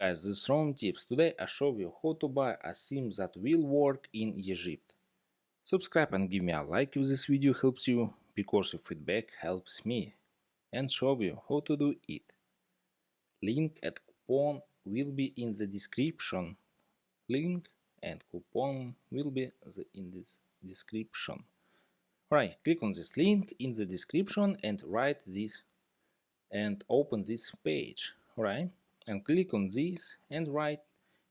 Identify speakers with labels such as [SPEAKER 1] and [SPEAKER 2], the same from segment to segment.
[SPEAKER 1] Guys, this is Ron Tips. Today I show you how to buy a SIM that will work in Egypt. Subscribe and give me a like if this video helps you, because your feedback helps me, and show you how to do it. Link and coupon will be in the description. Link and coupon will be in this description. Alright, click on this link in the description and write this and open this page. Alright, and click on this and write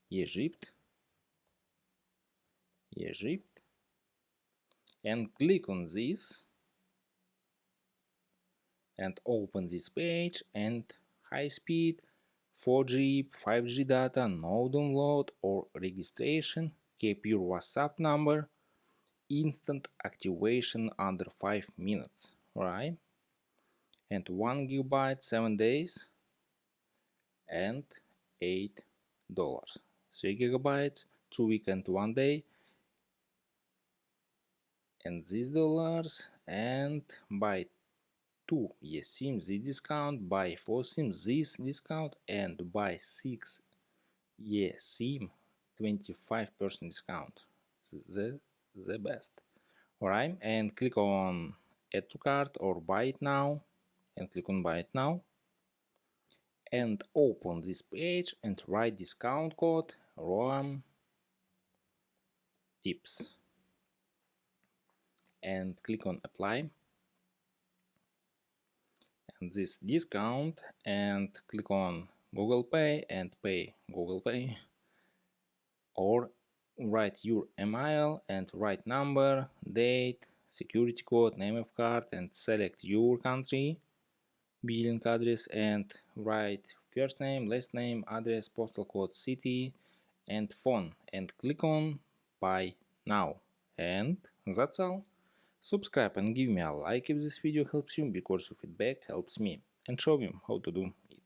[SPEAKER 1] Egypt, and click on this and open this page, and high speed 4G 5G data, no download or registration, keep your WhatsApp number, instant activation under 5 minutes, right? And 1 gigabyte 7 days and $8. 3 gigabytes 2 weeks and 1 day and these dollars, and buy 2 eSIM this discount, buy 4 SIM this discount, and buy 6 eSIM 25% discount. The best. Alright, and click on add to cart or buy it now, and click on buy it now, and open this page and write discount code ROAM tips and click on apply and this discount, and click on Google Pay and pay Google Pay, or write your email and write number, date, security code, name of card, and select your country, billing address, and write first name, last name, address, postal code, city, and phone, and click on buy now. And that's all. Subscribe and give me a like if this video helps you, because your feedback helps me, and show you how to do it.